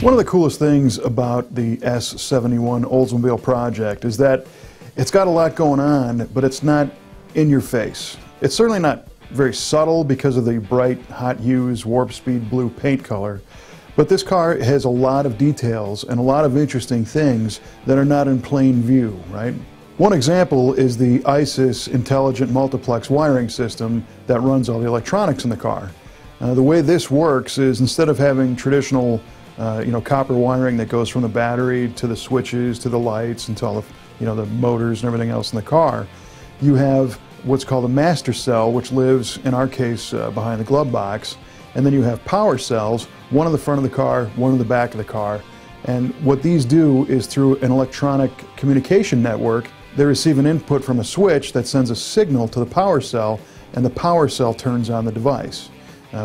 One of the coolest things about the S71 Oldsmobile project is that it's got a lot going on, but it's not in your face. It's certainly not very subtle because of the bright, hot hues, warp speed blue paint color, but this car has a lot of details and a lot of interesting things that are not in plain view, right? One example is the ISIS intelligent multiplex wiring system that runs all the electronics in the car. The way this works is instead of having traditional copper wiring that goes from the battery to the switches to the lights and to all the, the motors and everything else in the car, you have what's called a Mastercell, which lives, in our case, behind the glove box, and then you have Powercells, one in the front of the car, one in the back of the car. And what these do is through an electronic communication network, they receive an input from a switch that sends a signal to the power cell, and the power cell turns on the device,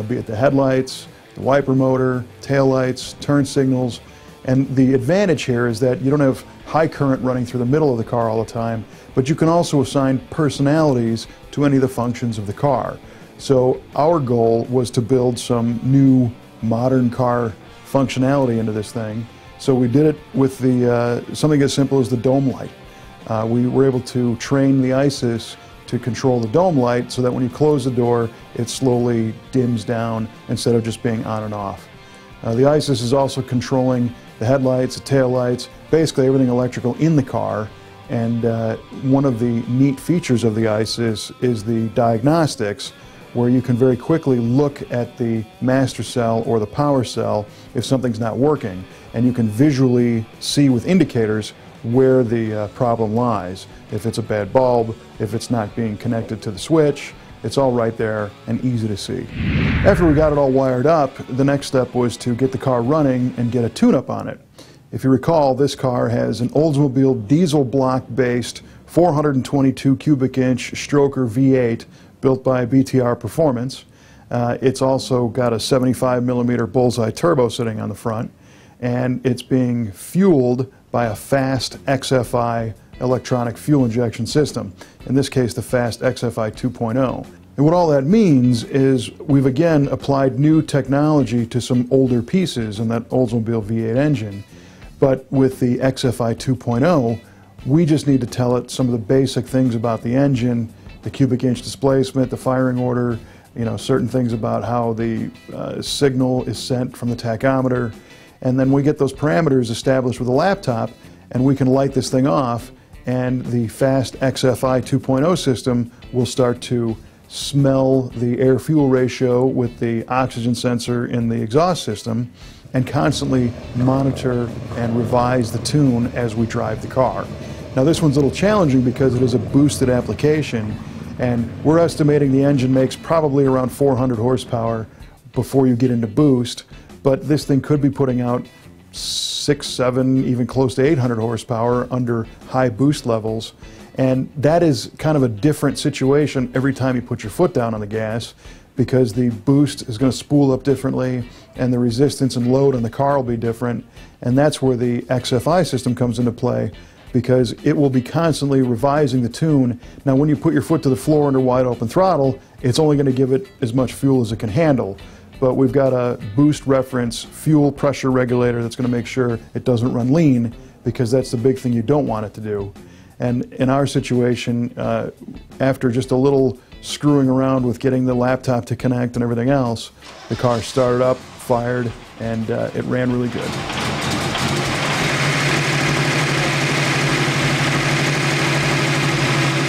be it the headlights, the wiper motor, tail lights, turn signals. And the advantage here is that you don't have high current running through the middle of the car all the time, but you can also assign personalities to any of the functions of the car. So our goal was to build some new modern car functionality into this thing. So we did it with the something as simple as the dome light. We were able to train the ISIS to control the dome light so that when you close the door, it slowly dims down instead of just being on and off. The ISIS is also controlling the headlights, the tail lights, basically everything electrical in the car. And one of the neat features of the ISIS is the diagnostics, where you can very quickly look at the master cell or the power cell if something's not working, and you can visually see with indicators where the problem lies. If it's a bad bulb, if it's not being connected to the switch, it's all right there and easy to see. After we got it all wired up, the next step was to get the car running and get a tune-up on it. If you recall, this car has an Oldsmobile diesel block-based 422 cubic inch stroker V8 built by BTR Performance. It's also got a 75 millimeter bullseye turbo sitting on the front, and it's being fueled by a FAST XFI electronic fuel injection system, in this case the FAST XFI 2.0. And what all that means is we've again applied new technology to some older pieces in that Oldsmobile V8 engine, but with the XFI 2.0 we just need to tell it some of the basic things about the engine, the cubic inch displacement, the firing order, certain things about how the signal is sent from the tachometer. And then we get those parameters established with a laptop, and we can light this thing off, and the FAST XFI 2.0 system will start to smell the air-fuel ratio with the oxygen sensor in the exhaust system and constantly monitor and revise the tune as we drive the car. Now this one's a little challenging because it is a boosted application, and we're estimating the engine makes probably around 400 horsepower before you get into boost. But this thing could be putting out 6, 7, even close to 800 horsepower under high boost levels. And that is kind of a different situation every time you put your foot down on the gas, because the boost is going to spool up differently and the resistance and load on the car will be different. And that's where the XFI system comes into play, because it will be constantly revising the tune. Now when you put your foot to the floor under wide open throttle, it's only going to give it as much fuel as it can handle. But we've got a boost reference fuel pressure regulator that's going to make sure it doesn't run lean, because that's the big thing you don't want it to do. And in our situation, after just a little screwing around with getting the laptop to connect and everything else, the car started up, fired, and it ran really good.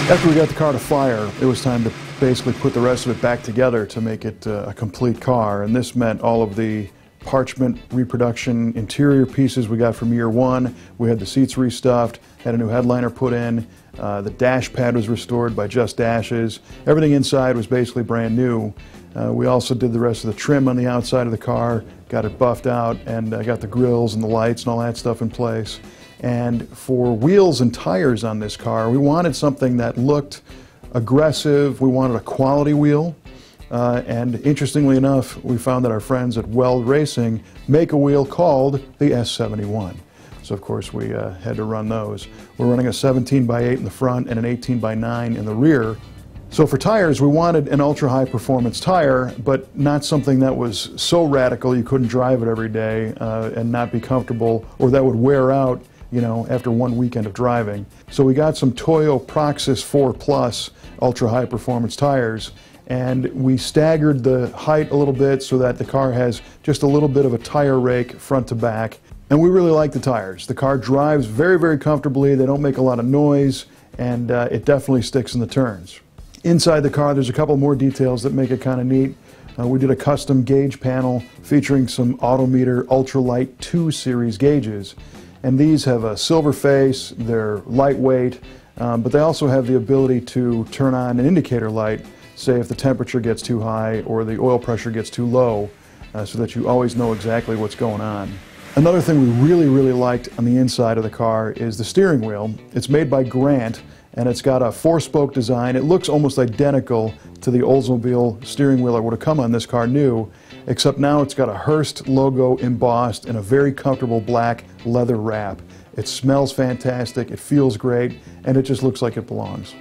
After we got the car to fire, it was time to basically put the rest of it back together to make it a complete car. And this meant all of the parchment reproduction interior pieces we got from YearOne. We had the seats restuffed, had a new headliner put in, the dash pad was restored by Just Dashes. Everything inside was basically brand new. We also did the rest of the trim on the outside of the car, got it buffed out, and got the grills and the lights and all that stuff in place. And for wheels and tires on this car, we wanted something that looked aggressive. We wanted a quality wheel. And interestingly enough, we found that our friends at Weld Racing make a wheel called the S71. So of course we had to run those. We're running a 17x8 in the front and an 18x9 in the rear. So for tires, we wanted an ultra-high performance tire, but not something that was so radical you couldn't drive it every day and not be comfortable, or that would wear out, you know, after one weekend of driving. So we got some Toyo Porxes 4 Plus ultra-high performance tires, and we staggered the height a little bit so that the car has just a little bit of a tire rake front to back. And we really like the tires. The car drives very, very comfortably. They don't make a lot of noise, and it definitely sticks in the turns. Inside the car, there's a couple more details that make it kind of neat. We did a custom gauge panel featuring some Autometer Ultralight 2 series gauges. And these have a silver face, they're lightweight, but they also have the ability to turn on an indicator light, say if the temperature gets too high or the oil pressure gets too low, so that you always know exactly what's going on. Another thing we really liked on the inside of the car is the steering wheel. It's made by Grant, and it's got a 4-spoke design. It looks almost identical to the Oldsmobile steering wheel that would have come on this car new, except now it's got a Hurst logo embossed in a very comfortable black leather wrap. It smells fantastic, it feels great, and it just looks like it belongs.